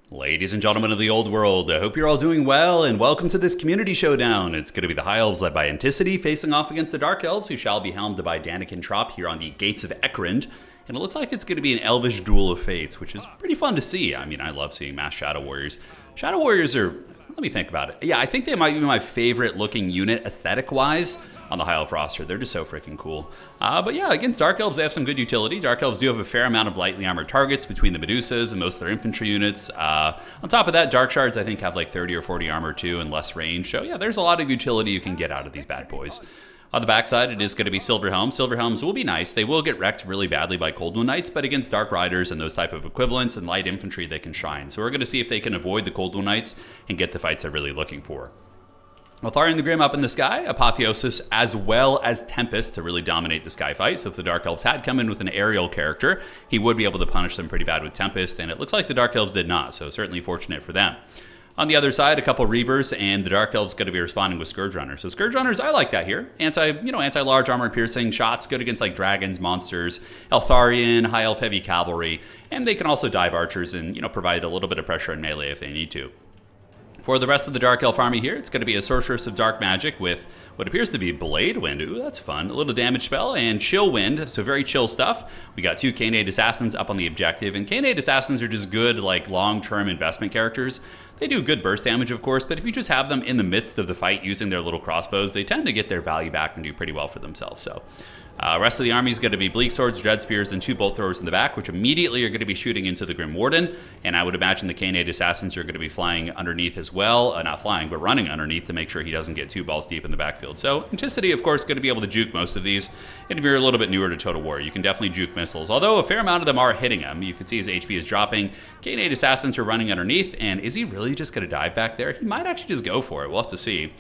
Ladies and gentlemen of the old world, I hope you're all doing well, and welcome to this community showdown. It's going to be the High Elves led by Anticity facing off against the Dark Elves, who shall be helmed by Daniken Trop here on the Gates of Ekrend. And it looks like it's going to be an Elvish Duel of Fates, which is pretty fun to see. I mean, I love seeing mass Shadow Warriors. Shadow Warriors are, let me think about it. Yeah, I think they might be my favorite looking unit aesthetic-wise on the High Elf roster. They're just so freaking cool. But yeah, against Dark Elves, they have some good utility. Dark Elves do have a fair amount of lightly armored targets between the Medusas and most of their infantry units. On top of that, Dark Shards, I think, have like 30 or 40 armor too and less range. So yeah, there's a lot of utility you can get out of these bad boys. On the backside, it is going to be Silver Helms. Silver Helms will be nice. They will get wrecked really badly by Cold Moon Knights, but against Dark Riders and those type of equivalents and light infantry, they can shine. So we're going to see if they can avoid the Cold Moon Knights and get the fights they're really looking for. Eltharion the Grim up in the sky, Apotheosis as well as Tempest to really dominate the sky fight. So if the Dark Elves had come in with an aerial character, he would be able to punish them pretty bad with Tempest, and it looks like the Dark Elves did not, so certainly fortunate for them. On the other side, a couple Reavers, and the Dark Elves going to be responding with Scourge Runners. So Scourge Runners, I like that here. Anti-large armor piercing shots, good against like dragons, monsters, Eltharion, High Elf heavy cavalry, and they can also dive archers and provide a little bit of pressure in melee if they need to. For the rest of the Dark Elf army here, it's going to be a Sorceress of Dark Magic with what appears to be Blade Wind. Ooh, that's fun. A little damage spell and Chill Wind, so very chill stuff. We got two Canade Assassins up on the objective, and Canade Assassins are just good, like, long-term investment characters. They do good burst damage, of course, but if you just have them in the midst of the fight using their little crossbows, they tend to get their value back and do pretty well for themselves, so... rest of the army is going to be Bleak Swords, Dread Spears, and two Bolt Throwers in the back, which immediately are going to be shooting into the Grim Warden. And I would imagine the Canade Assassins are going to be flying underneath as well. Not flying, but running underneath to make sure he doesn't get two balls deep in the backfield. So Anticity, of course, is going to be able to juke most of these. And if you're a little bit newer to Total War, you can definitely juke missiles. Although a fair amount of them are hitting him. You can see his HP is dropping. Canade Assassins are running underneath. And is he really just going to dive back there? He might actually just go for it. We'll have to see.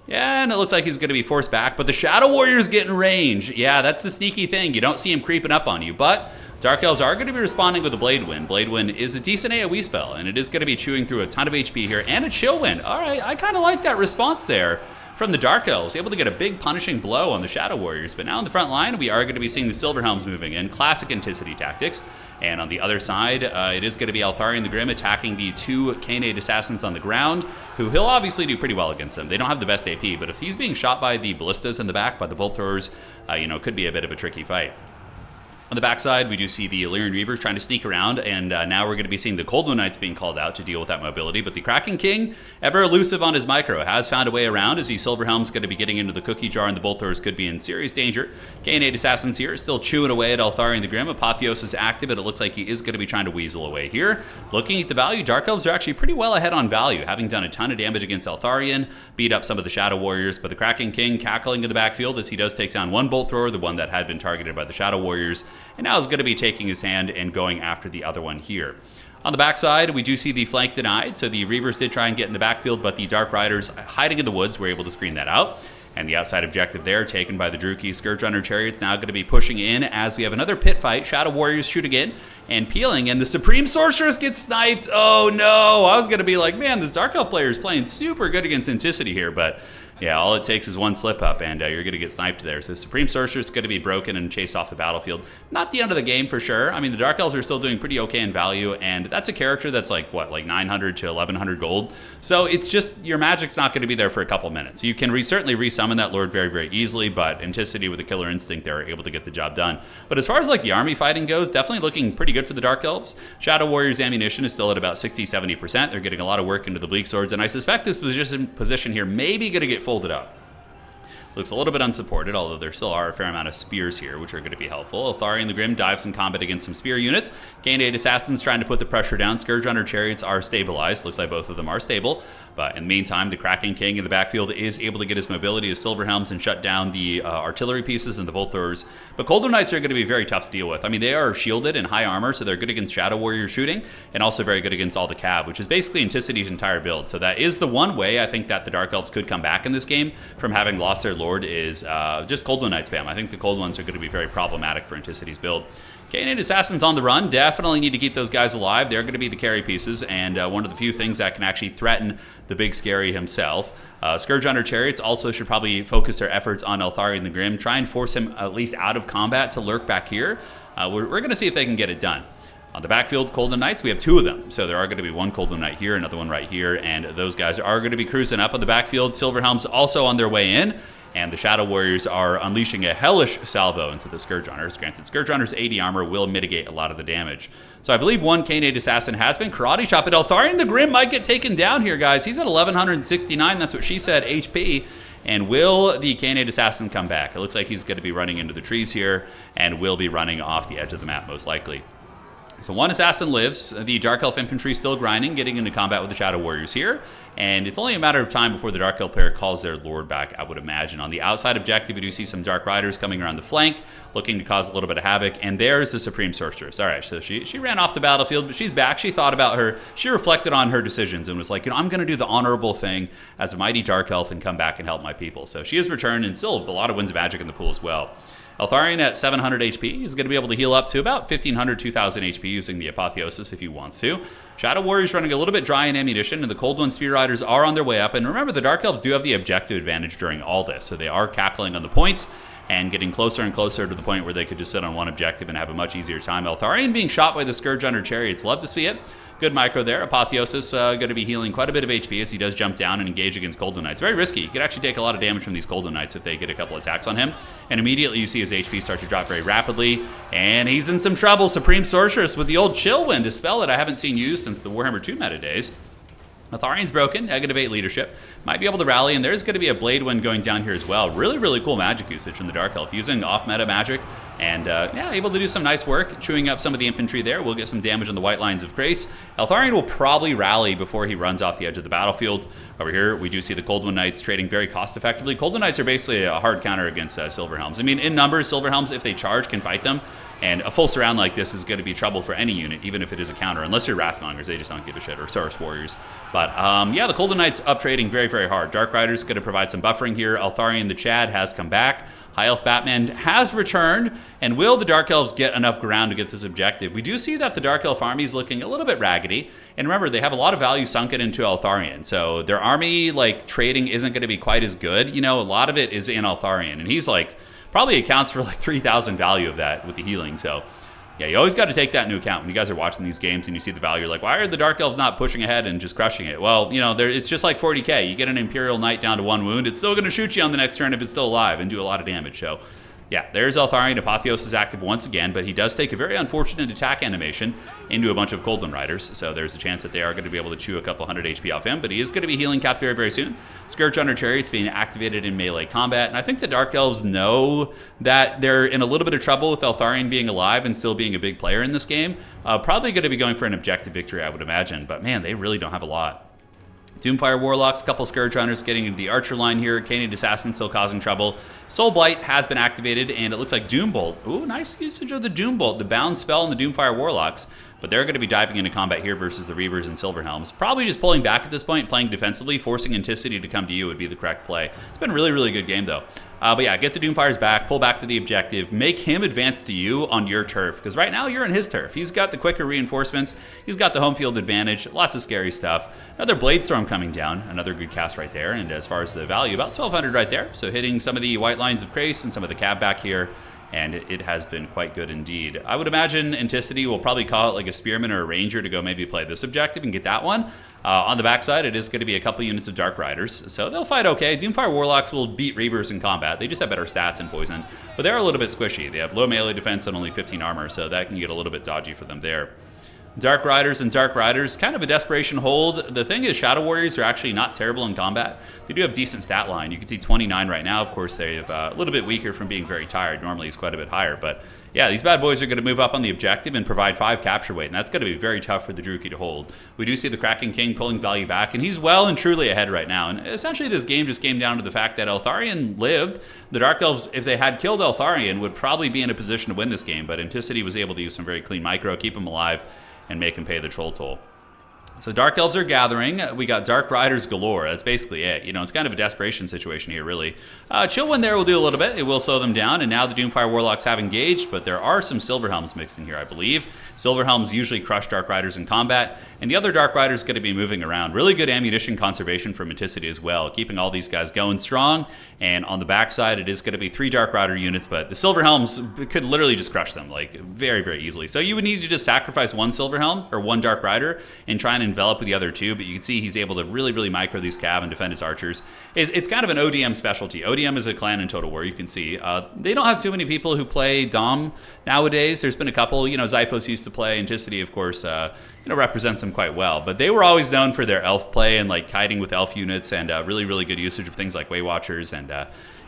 Yeah, and it looks like he's going to be forced back, but the Shadow Warrior's getting range. Yeah, that's the sneaky thing. You don't see him creeping up on you, but Dark Elves are going to be responding with a Blade Wind. Blade Wind is a decent AoE spell, and it is going to be chewing through a ton of HP here, and a Chill Wind. All right, I kind of like that response there from the Dark Elves, able to get a big punishing blow on the Shadow Warriors. But now in the front line, we are going to be seeing the Silver Helms moving in, classic Anticity tactics. And on the other side, it is going to be Eltharion the Grim attacking the two Canade Assassins on the ground, who he'll obviously do pretty well against them. They don't have the best AP, but if he's being shot by the Ballistas in the back, by the Bolt Throwers, it could be a bit of a tricky fight. On the backside, we do see the Illyrian Reavers trying to sneak around, and now we're going to be seeing the Cold Moon Knights being called out to deal with that mobility. But the Kraken King, ever elusive on his micro, has found a way around as the Silver Helm's going to be getting into the cookie jar, and the Bolt Throwers could be in serious danger. Canade Assassins here still chewing away at Eltharion the Grim. Apotheosis is active, and it looks like he is going to be trying to weasel away here. Looking at the value, Dark Elves are actually pretty well ahead on value, having done a ton of damage against Eltharion, beat up some of the Shadow Warriors, but the Kraken King cackling in the backfield as he does take down one Bolt Thrower, the one that had been targeted by the Shadow Warriors, and now is going to be taking his hand and going after the other one here. On the backside, we do see the flank denied, so the Reavers did try and get in the backfield, but the Dark Riders hiding in the woods were able to screen that out. And the outside objective there, taken by the Druchii Scourge Runner Chariots, now going to be pushing in as we have another pit fight. Shadow Warriors shooting in and peeling, and the Supreme Sorceress gets sniped. Oh no, I was going to be like, man, this Dark Elf player is playing super good against Anticity here, but yeah, all it takes is one slip up, and you're going to get sniped there. So Supreme Sorceress is going to be broken and chased off the battlefield. Not the end of the game for sure. I mean, the Dark Elves are still doing pretty okay in value, and that's a character that's like 900 to 1100 gold. So it's just, your magic's not going to be there for a couple minutes. You can certainly resummon that Lord very, very easily, but Anticity with a Killer Instinct, they're able to get the job done. But as far as like the army fighting goes, definitely looking pretty good for the Dark Elves. Shadow Warriors ammunition is still at about 60-70%. They're getting a lot of work into the Bleak Swords, and I suspect this position here may be going to get folded up. Looks a little bit unsupported, although there still are a fair amount of spears here, which are going to be helpful. Eltharion the Grim dives in combat against some spear units. Canade Assassins trying to put the pressure down. Scourge Runner Chariots are stabilized. Looks like both of them are stable. But in the meantime, the Kraken King in the backfield is able to get his mobility as Silver Helms and shut down the artillery pieces and the Bolt Throwers. But Cold Moon Knights are going to be very tough to deal with. I mean, they are shielded in high armor, so they're good against Shadow Warrior shooting, and also very good against all the Cav, which is basically Anticity's entire build. So that is the one way I think that the Dark Elves could come back in this game from having lost their Lord is just Cold Moon Knight spam. I think the Cold Ones are going to be very problematic for Anticity's build. Canade Assassins on the run. Definitely need to keep those guys alive. They're going to be the carry pieces, and one of the few things that can actually threaten the Big Scary himself. Scourge Runner Chariots also should probably focus their efforts on Eltharion the Grim. Try and force him at least out of combat to lurk back here. We're going to see if they can get it done. On the backfield, Colden Knights, we have 2 of them. So there are going to be one Colden Knight here, another one right here, and those guys are going to be cruising up on the backfield. Silverhelm's also on their way in, and the Shadow Warriors are unleashing a hellish salvo into the Scourge Hunters. Granted, Scourge Hunters' 80 armor will mitigate a lot of the damage. So I believe one Canade Assassin has been karate chopped, but Eltharion the Grim might get taken down here, guys. He's at 1169, that's what she said, HP. And will the Canade Assassin come back? It looks like he's going to be running into the trees here and will be running off the edge of the map most likely. So one assassin lives. The Dark Elf infantry still grinding, getting into combat with the Shadow Warriors here. And it's only a matter of time before the Dark Elf player calls their Lord back, I would imagine. On the outside objective, we do see some Dark Riders coming around the flank, looking to cause a little bit of havoc. And there's the Supreme Sorceress. All right, so she ran off the battlefield, but she's back. She thought about her. She reflected on her decisions and was like, I'm going to do the honorable thing as a mighty Dark Elf and come back and help my people. So she has returned, and still a lot of Winds of Magic in the pool as well. Eltharion at 700 HP is going to be able to heal up to about 1,500, 2,000 HP using the Apotheosis if he wants to. Shadow Warriors running a little bit dry in ammunition, and the Cold One Spear Riders are on their way up. And remember, the Dark Elves do have the objective advantage during all this, so they are cackling on the points and getting closer and closer to the point where they could just sit on one objective and have a much easier time. Eltharion being shot by the Scourge Hunter Chariots. Love to see it. Good micro there. Apotheosis going to be healing quite a bit of HP as he does jump down and engage against Golden Knights. Very risky. He could actually take a lot of damage from these Golden Knights if they get a couple attacks on him. And immediately you see his HP start to drop very rapidly. And he's in some trouble. Supreme Sorceress with the old Chill Wind, a spell that I haven't seen used since the Warhammer 2 meta days. Atharion's broken, -8 leadership. Might be able to rally, and there's going to be a Blade Wind going down here as well. Really, really cool magic usage from the Dark Elf, using off-meta magic, and yeah, able to do some nice work, chewing up some of the infantry there. We'll get some damage on the White Lines of Grace. Eltharion will probably rally before he runs off the edge of the battlefield. Over here, we do see the Cold One Knights trading very cost-effectively. Cold One Knights are basically a hard counter against Silverhelms. I mean, in numbers, Silverhelms, if they charge, can fight them. And a full surround like this is going to be trouble for any unit, even if it is a counter, unless you're Wrathmongers, they just don't give a shit, or Saurus Warriors. But yeah, the Golden Knights up trading very, very hard. Dark Riders going to provide some buffering here. Eltharion the Chad has come back. High Elf Batman has returned. And will the Dark Elves get enough ground to get this objective? We do see that the Dark Elf army is looking a little bit raggedy. And remember, they have a lot of value sunken into Eltharion. So their army, like, trading isn't going to be quite as good. You know, a lot of it is in Eltharion. And he's like, probably accounts for like 3,000 value of that with the healing. So yeah, you always got to take that into account when you guys are watching these games and you see the value. You're like, why are the Dark Elves not pushing ahead and just crushing it? Well, you know, it's just like 40k. You get an Imperial Knight down to 1 wound, it's still going to shoot you on the next turn if it's still alive and do a lot of damage. So yeah, there's Eltharion. Apotheosis is active once again, but he does take a very unfortunate attack animation into a bunch of Golden Riders, so there's a chance that they are going to be able to chew a couple hundred HP off him, but he is going to be healing capped very, very soon. Scourge Hunter Chariots being activated in melee combat, and I think the Dark Elves know that they're in a little bit of trouble with Eltharion being alive and still being a big player in this game. Probably going to be going for an objective victory, I would imagine, but man, they really don't have a lot. Doomfire Warlocks, couple Scourge Hunters getting into the Archer line here. Canid Assassin still causing trouble. Soul Blight has been activated, and it looks like Doombolt. Ooh, nice usage of the Doombolt, the bound spell in the Doomfire Warlocks. But they're going to be diving into combat here versus the Reavers and Silverhelms. Probably just pulling back at this point, playing defensively, forcing Anticity to come to you would be the correct play. It's been a really, really good game, though. But yeah, get the Doomfires back, pull back to the objective, make him advance to you on your turf. Because right now, you're on his turf. He's got the quicker reinforcements. He's got the home field advantage. Lots of scary stuff. Another Blade Storm coming down. Another good cast right there. And as far as the value, about 1,200 right there. So hitting some of the White Lines of Grace and some of the cab back here. And it has been quite good indeed. I would imagine Anticity will probably call it like a Spearman or a Ranger to go maybe play this objective and get that one. On the backside, it is going to be a couple units of Dark Riders, so they'll fight okay. Doomfire Warlocks will beat Reavers in combat. They just have better stats and poison, but they're a little bit squishy. They have low melee defense and only 15 armor, so that can get a little bit dodgy for them there. Dark Riders and Dark Riders, kind of a desperation hold. The thing is, Shadow Warriors are actually not terrible in combat. They do have decent stat line. You can see 29 right now. Of course, they're a little bit weaker from being very tired. Normally, it's quite a bit higher. But yeah, these bad boys are going to move up on the objective and provide 5 capture weight, and that's going to be very tough for the Druchii to hold. We do see the Kraken King pulling value back, and he's well and truly ahead right now. And essentially, this game just came down to the fact that Eltharion lived. The Dark Elves, if they had killed Eltharion, would probably be in a position to win this game, but Anticity was able to use some very clean micro, keep him alive, and make him pay the troll toll. So Dark Elves are gathering. We got Dark Riders galore. That's basically it. You know, it's kind of a desperation situation here, really. Chill Wind there will do a little bit. It will slow them down, and now the Doomfire Warlocks have engaged, but there are some Silverhelms mixed in here, I believe. Silverhelms usually crush Dark Riders in combat, and the other Dark Riders going to be moving around. Really good ammunition conservation for Manticity as well, keeping all these guys going strong. And on the backside, it is going to be 3 Dark Rider units, but the Silverhelms could literally just crush them, like, very, very easily. So you would need to just sacrifice 1 Silverhelm, or 1 Dark Rider, and try and envelop the other 2, but you can see he's able to really, really micro these cav and defend his archers. It's kind of an ODM specialty. ODM is a clan in Total War, you can see. They don't have too many people who play Dom nowadays. There's been a couple, you know, Zyphos used to play, Anticity, of course, you know, represents them quite well. But they were always known for their elf play and, like, kiting with elf units and really, really good usage of things like Way Watchers and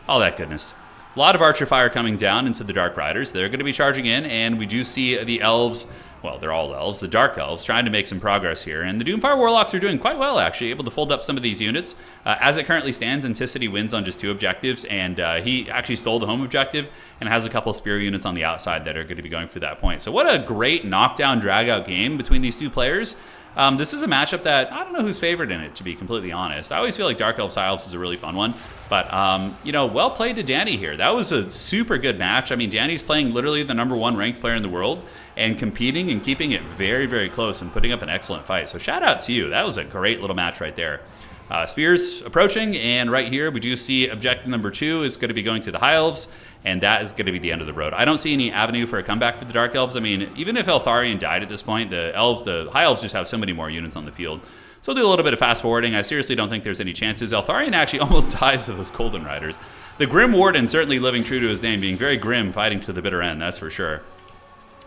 all that goodness. A lot of archer fire coming down into the Dark Riders. They're going to be charging in, and we do see the elves. Well, they're all elves, the Dark Elves, trying to make some progress here. And the Doomfire Warlocks are doing quite well, actually, able to fold up some of these units. As it currently stands, Anticity wins on just 2 objectives, and he actually stole the home objective and has a couple spear units on the outside that are going to be going for that point. So what a great knockdown, drag-out game between these 2 players. This is a matchup that I don't know who's favored in it, to be completely honest. I always feel like Dark Elves High Elves is a really fun one. But, you know, well played to Danny here. That was a super good match. I mean, Danny's playing literally the #1 ranked player in the world and competing and keeping it very, very close and putting up an excellent fight. So shout out to you. That was a great little match right there. Spears approaching, and right here we do see objective number 2 is going to be going to the High Elves, and that is going to be the end of the road. I don't see any avenue for a comeback for the Dark Elves. I mean, even if Eltharion died at this point, the High Elves just have so many more units on the field. So we'll do a little bit of fast forwarding. I seriously don't think there's any chances. Eltharion actually almost dies to those Golden Riders. The Grim Warden certainly living true to his name, being very grim, fighting to the bitter end, that's for sure.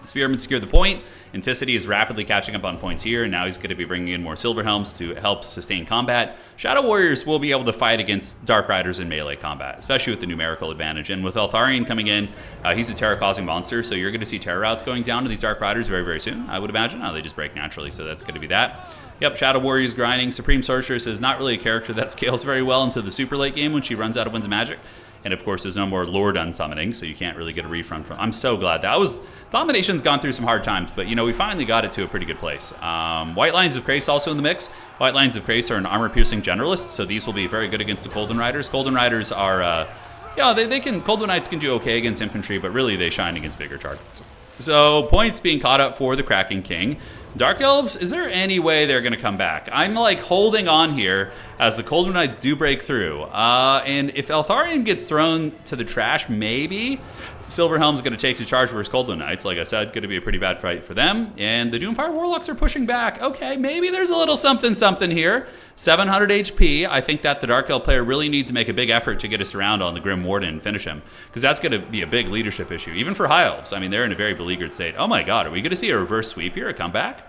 Spearmen secure the point. Anticity is rapidly catching up on points here, and now he's going to be bringing in more Silverhelms to help sustain combat. Shadow Warriors will be able to fight against Dark Riders in melee combat, especially with the numerical advantage. And with Eltharion coming in, he's a terror-causing monster, so you're going to see terror routes going down to these Dark Riders very, very soon, I would imagine. They just break naturally, so that's going to be that. Yep, Shadow Warriors grinding. Supreme Sorceress is not really a character that scales very well into the super late game when she runs out of Winds of Magic. And of course, there's no more Lord unsummoning, so you can't really get a refund from. I'm so glad that Domination's gone through some hard times, but you know, we finally got it to a pretty good place. White Lions of Krace also in the mix. White Lions of Krace are an armor-piercing generalist, so these will be very good against the Golden Riders. Golden Riders are, Golden Knights can do okay against infantry, but really they shine against bigger targets. So points being caught up for the Kraken King. Dark Elves, is there any way they're going to come back? I'm like holding on here as the Golden Knights do break through. And if Eltharion gets thrown to the trash, maybe Silverhelm's going to take the charge versus Golden Knights. Like I said, going to be a pretty bad fight for them. And the Doomfire Warlocks are pushing back. Okay, maybe there's a little something here. 700 HP. I think that the Dark Elf player really needs to make a big effort to get us around on the Grim Warden and finish him, because that's going to be a big leadership issue, even for High Elves. I mean, they're in a very beleaguered state. Oh my god, are we going to see a reverse sweep here, a comeback?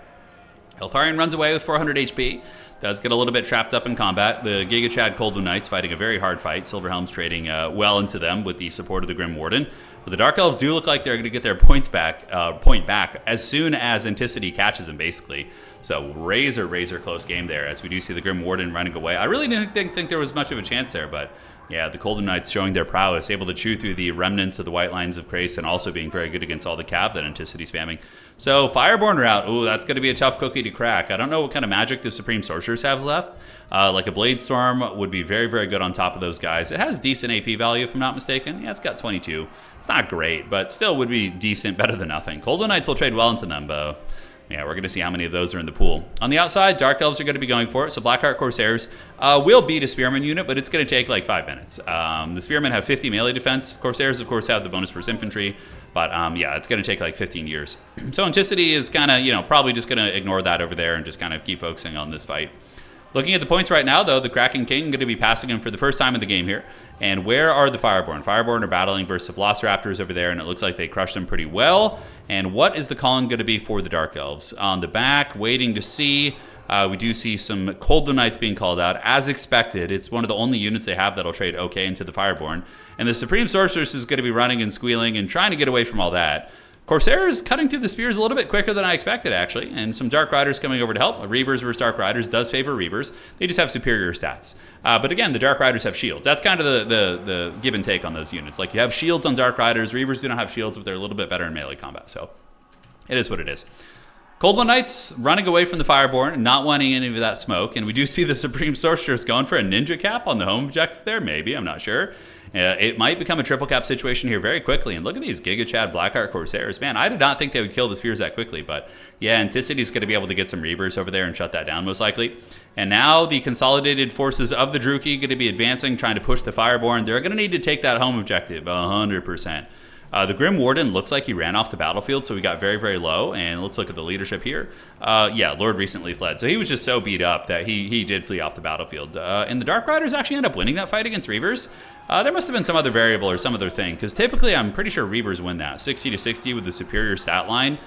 Eltharion runs away with 400 HP. Does get a little bit trapped up in combat. The Giga Chad Golden Knights fighting a very hard fight. Silverhelm's trading well into them with the support of the Grim Warden. But the Dark Elves do look like they're going to get their point back as soon as Anticity catches them, basically. So razor close game there, as we do see the Grim Warden running away. I really didn't think there was much of a chance there, but yeah, the Golden Knights showing their prowess, able to chew through the remnants of the White Lions of Krace and also being very good against all the cav that Anticity spamming. So Fireborn route, ooh, that's going to be a tough cookie to crack. I don't know what kind of magic the Supreme Sorcerers have left. Like a Blade Storm would be very good on top of those guys. It has decent AP value, if I'm not mistaken. Yeah, it's got 22. It's not great, but still would be decent, better than nothing. Golden Knights will trade well into them, but yeah, we're going to see how many of those are in the pool. On the outside, Dark Elves are going to be going for it. So Blackheart Corsairs will beat a Spearman unit, but it's going to take like 5 minutes. The Spearmen have 50 melee defense. Corsairs, of course, have the bonus versus infantry. But yeah, it's going to take like 15 years. So Anticity is kind of, probably just going to ignore that over there and just kind of keep focusing on this fight. Looking at the points right now, though, the Kraken King going to be passing him for the first time in the game here. And where are the Fireborn? Fireborn are battling versus Velociraptors over there, and it looks like they crushed them pretty well. And what is the calling going to be for the Dark Elves? On the back, waiting to see. We do see some Golden Knights being called out, as expected. It's one of the only units they have that'll trade okay into the Fireborn. And the Supreme Sorceress is going to be running and squealing and trying to get away from all that. Corsairs cutting through the spears a little bit quicker than I expected, actually, and some Dark Riders coming over to help. Reavers versus Dark Riders does favor Reavers. They just have superior stats. But again, the Dark Riders have shields. That's kind of the give and take on those units. Like, you have shields on Dark Riders. Reavers do not have shields, but they're a little bit better in melee combat, so it is what it is. Cold One Knights running away from the Fireborn, not wanting any of that smoke. And we do see the Supreme Sorceress going for a ninja cap on the home objective there. Maybe, I'm not sure. It might become a triple cap situation here very quickly. And look at these Giga Chad Blackheart Corsairs. Man, I did not think they would kill the Spheres that quickly. But yeah, Anticity's going to be able to get some Reavers over there and shut that down most likely. And now the consolidated forces of the Druchii going to be advancing, trying to push the Fireborn. They're going to need to take that home objective 100%. The Grim Warden looks like he ran off the battlefield, so we got very, very low. And let's look at the leadership here. Yeah, Lord recently fled. So he was just so beat up that he did flee off the battlefield. And the Dark Riders actually end up winning that fight against Reavers. There must have been some other variable or some other thing, because typically I'm pretty sure Reavers win that. 60 to 60 with the superior stat line.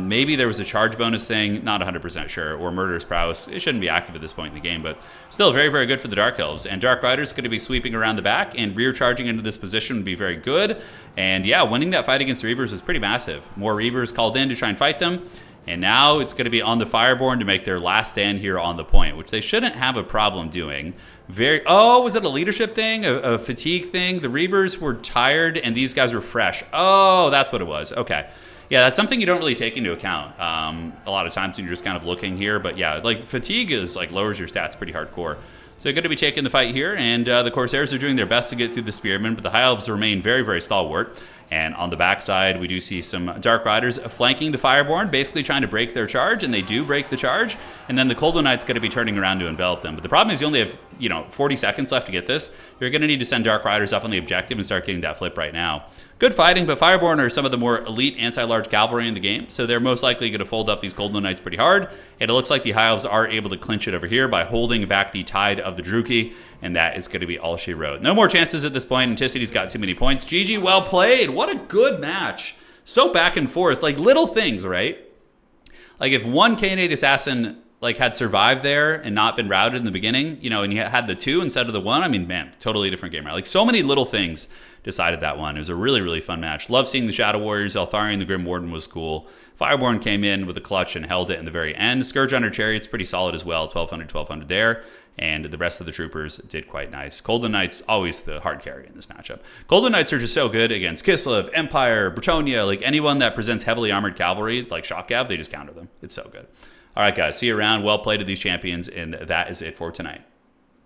Maybe there was a charge bonus thing, not 100% sure, or Murderous Prowess. It shouldn't be active at this point in the game, but still very, very good for the Dark Elves. And Dark Rider's going to be sweeping around the back, and rear charging into this position would be very good. And yeah, winning that fight against Reavers is pretty massive. More Reavers called in to try and fight them. And now it's going to be on the Fireborn to make their last stand here on the point, which they shouldn't have a problem doing. Was it a leadership thing? A fatigue thing? The Reavers were tired and these guys were fresh. Oh, that's what it was. Okay. Yeah, that's something you don't really take into account a lot of times when you're just kind of looking here. But yeah, like fatigue is like lowers your stats pretty hardcore. So they're going to be taking the fight here, and the Corsairs are doing their best to get through the Spearmen, but the High Elves remain very, very stalwart. And on the backside, we do see some Dark Riders flanking the Fireborn, basically trying to break their charge, and they do break the charge. And then the Cold One Knight's going to be turning around to envelop them. But the problem is you only have 40 seconds left to get this. You're going to need to send Dark Riders up on the objective and start getting that flip right now. Good fighting, but Fireborn are some of the more elite anti-large cavalry in the game, so they're most likely going to fold up these Cold One Knights pretty hard. And it looks like the High Elves are able to clinch it over here by holding back the tide of the Druchii, and that is going to be all she wrote. No more chances at this point. Anticity's got too many points. GG, well played. What a good match. So back and forth, like little things, right? Like if one K8 assassin had survived there and not been routed in the beginning, and you had the 2 instead of the 1, I mean, man, totally different game, right? Like so many little things decided that one. It was a really, really fun match. Love seeing the Shadow Warriors. Eltharion the Grim Warden was cool. Fireborn came in with a clutch and held it in the very end. Scourge Hunter Chariot's pretty solid as well. 1200 there. And the rest of the troopers did quite nice. Cold One Knights, always the hard carry in this matchup. Cold One Knights are just so good against Kislev, Empire, Bretonia, like anyone that presents heavily armored cavalry, like Shock Gav, they just counter them. It's so good. All right, guys, see you around. Well played to these champions, and that is it for tonight.